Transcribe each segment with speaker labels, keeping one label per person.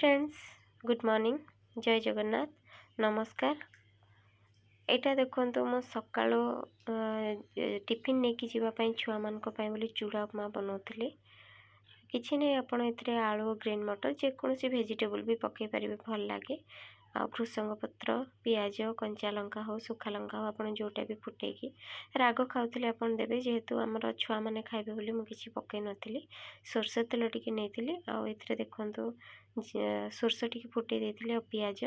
Speaker 1: Friends, good morning, जय जगन्नाथ, नमस्कार। एटा देखो मो सकाळो टिफिन लेकिन जावाई छुआ मान बोली चूड़ा उपमा बनाऊली। किसी नहीं आप आलू ग्रीन मटर जेकोसी भेजिटेबल भी पकई पारे, भल लगे। आ भृसंग पत्र, पियाज, कंचा लंका हो सुखा लंका हो, आपड़ जोटा भी फुटेकी राग खाऊले आप देवे। जेहेतु आमर छुआ मैंने खाइबे बोली मुझे किसी पकई नी। सोरष तेल टी नहीं आते देखु सोरष टी फुटे देती पियाज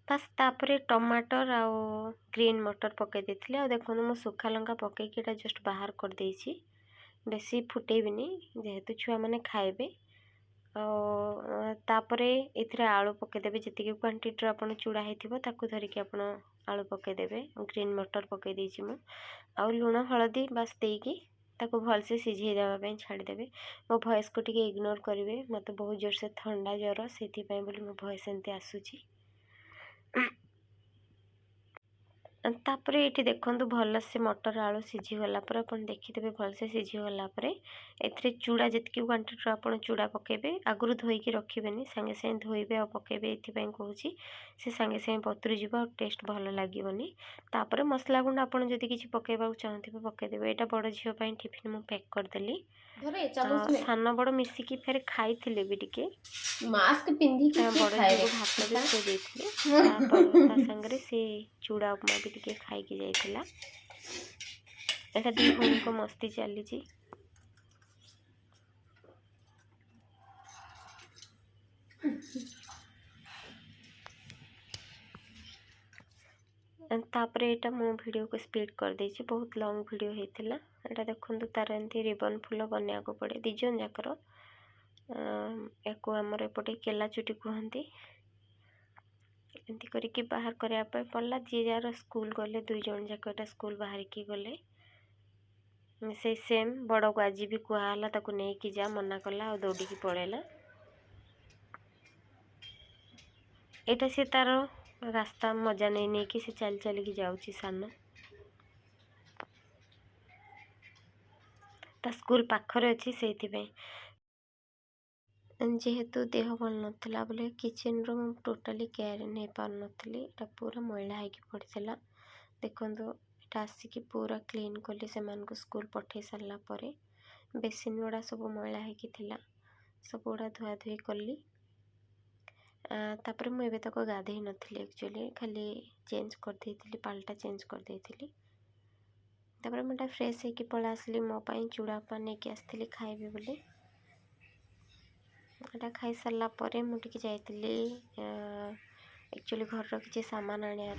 Speaker 1: बस तापर टमाटर आ ग्रीन मटर पकई देती। आ देखो मो सुखा लंका पकईकी जस्ट बाहर कर देछि, बेसी फुटेबिनी जेहेतु छुआ मैंने खाइबे। तापरे इथरे आलू पकईदेवे, जी क्वांटिटी आप चूड़ा होता धरिकी आप आलू पकईदेवे। ग्रीन मटर पकई देछि मु आ लुण हलदी बास देकी ताको भलसे सिझे देवाई छाड़देवे। मो भॉइस को टिके इग्नोर करेंगे, मत बहुत जोर से ठंडा ज्वर से मो भॉइस एमती आसूची। तापर ये देखु भल से मटर आलू सीझी गला आप देखीदे भल से सीझी गला ए चूड़ा जी क्वांटिटी आप चूड़ा पकेबे आगु धोईकी रखिबेनी, सांगे सांगे धोइबे और पकेबे। ये कहूँ से सांगे सांगे बतुरी जीव और टेस्ट भल लगनी। तापर मसला गुंड आप किसी पकेबा चाहते पकेदेवे। यहाँ बड़ झील टिफिन मुझे पैक करदेली। सान बड़ मिसिकी फेर खाई भी टिके
Speaker 2: मास्क पिंधी के
Speaker 1: बड़ झील भात भी खुदेते सांगे से चूड़ा उपमा भी टिके खाई जाइला। एटा दी भौणी को मस्ती चली। तापर एटा मो वीडियो को स्पीड कर देछि, बहुत लॉन्ग वीडियो होता। एटा देखो तार एमती रिबन फुल बनया को पड़े दिजन जाकर। या आमर एपटे केला चुटी कहती। एमती करके बाहर करने पड़ा। जी जार स्कूल गले दुई जन जाक एटा स्कूल बाहर की गले से सेम बड़ को आज भी कहला ताको नहीं जा मना कला और दौड़ी की पड़ेला। एटा से तार रास्ता मजा नहीं कि से चल चल की जाऊँगी सान ता स्कूल पाखरे अच्छी से जेहेतु देह भल नाला बोले किचेन रो टोटाली केयर नहीं पार नी। एटा पूरा मैला होगी पड़ता। देखो एटा आसिकी पूरा क्लीन कली से स्कूल पठे सारा पर बेसिन गुड़ा सब मैला होगी सब गुड़ा धुआ धुई कली। तापर मुझे तक गाधे नी एक्चुअली खाली चेंज कर देती, पाल्टा चेंज कर देती। तापर मुझे फ्रेश होगी पड़ा आसली मो चूड़ा उपमा नहीं आसती खाइबे बोली। एटा खाई सारा पर मुझे जाइली एक्चुअली घर किसी सामान आने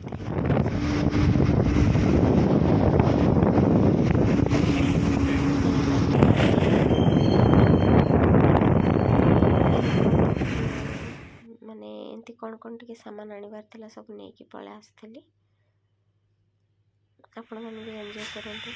Speaker 1: माने एमती कौन कौन टे सामान आनबार सब नहीं पलै आसती। आपण मैंने भी एंजॉय करते।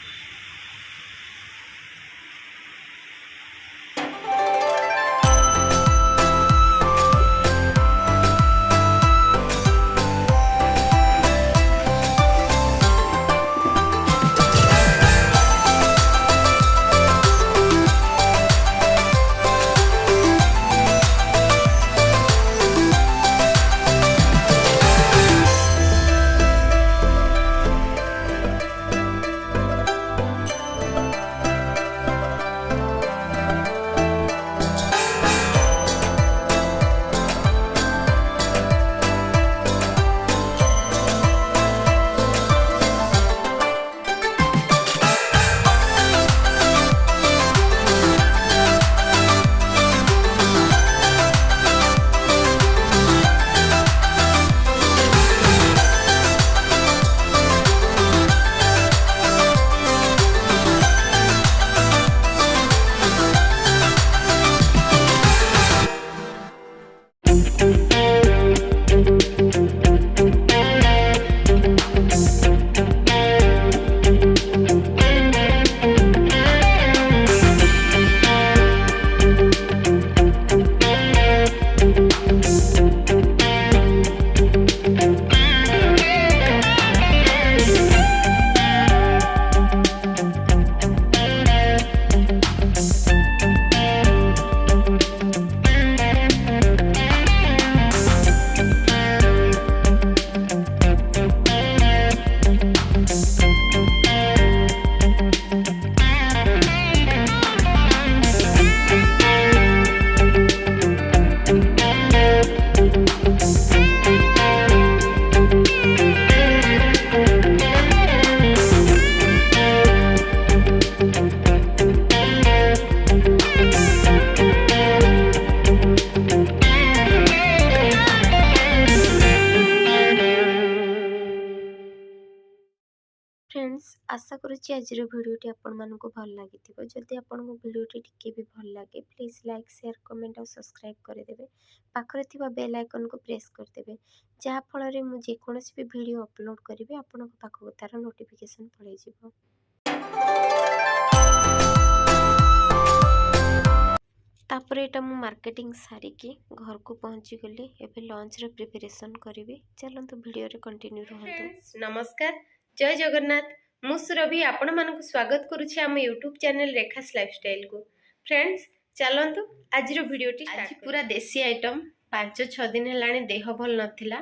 Speaker 1: आशा करुच्ची आज भिडियोटी आपण मानक भल लगी जदि आपन भिडियोटी टिके भी भल लगे प्लीज लाइक शेयर कमेंट और सब्सक्राइब करदेवे पाखरे थिबा बेल आइकन को प्रेस करदेवे जहाँ फल रे मु जेकोसी भी वीडियो अपलोड करी आपण पाखक तार नोटिफिकेशन पड़े जिवो। तापर एटा मु मार्केटिंग सारिकी घर को पहुँची गली एबे लंच रे प्रिपरेशन करी चलतु वीडियो रे कंटिन्यू रहतु। नमस्कार जय जगन्नाथ मु surabhi आपण मानक स्वागत करुछि आम यूट्यूब चैनल रेखास लाइफस्टाइल को। फ्रेंड्स चलतु आज वीडियोटी आज पूरा देसी आइटम 5-6 दिन हेलाणी देह भल नथिला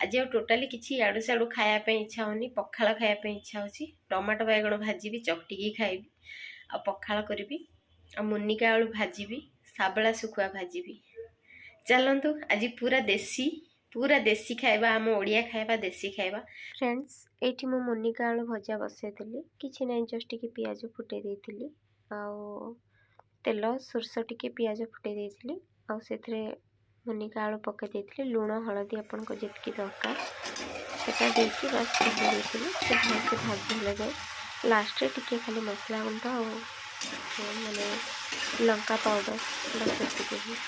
Speaker 1: आज टोटाली किछि याडू साडू खाया पे इच्छा होनी पखाळ खाया पे इच्छा होछि टमाटो बैगण भाजी भी चकटिकी खाइबी आ पखाळ करबी आ मुनिका आलू भाजी साबला सुखुआ भाजी चलतु आज पूरा देसी खाइबा आम ओडिया खाइबा देसी खाइबा। फ्रेंड्स एठी मो मुनिका आलू भजा बसैली किछि नै जस्ट टिके पियाज फुटे देइथिली आउ तेल सोरस टिके पियाज फुटे देइथिली आउ सेथरे मुनिका आलू पके देइथिली लूण हळदी आपनको जेतकी दरकार सेटा देइकी बस फुटे देइथिली से भलसे भाजी लगे लास्ट रे टिके खाली मसला गुंड आउ माने लंका पाउडर बस एतिकी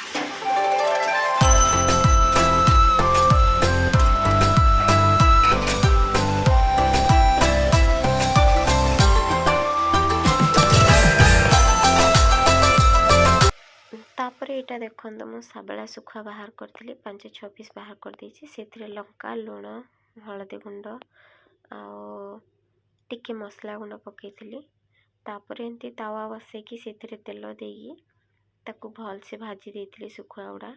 Speaker 1: तापर एटा देखंत मु साबला सुखा बाहर करथिली 5-6 पीस बाहर कर देछि सेथरे लंका लूण हळदी गुंड आ टिके मसला गुंड पकेइथिली तापर एंती तावा बसेकी सेथरे तेल देई ताकू भल से भाजी देइथिली सुखुआ उडा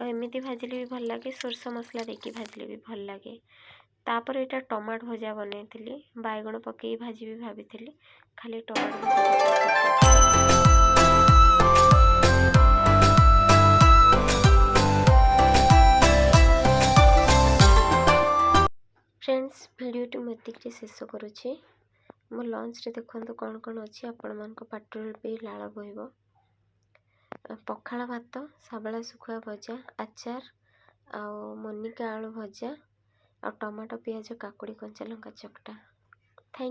Speaker 1: एमिति भाजिले भी भल लागे सोरस मसला देकी भाजिले भी भल लागे। तापर एटा टमाटो भजा बनैथिली बैगण पकेई भाजी भी भाबिथिली खाली टमाटो भजा फ्रेंड्स वीडियोटी मुझे शेष करुच्ची मो लंच रे देखो कौन कौन अच्छी आपण मान पाटल भी लाल बहब पखाळ भात साबला सुखुआ भजा आचार आ मुनिका आलू भजा आ टमाटो पियाज काकुड़ी कंचा लंका चकटा। थैंक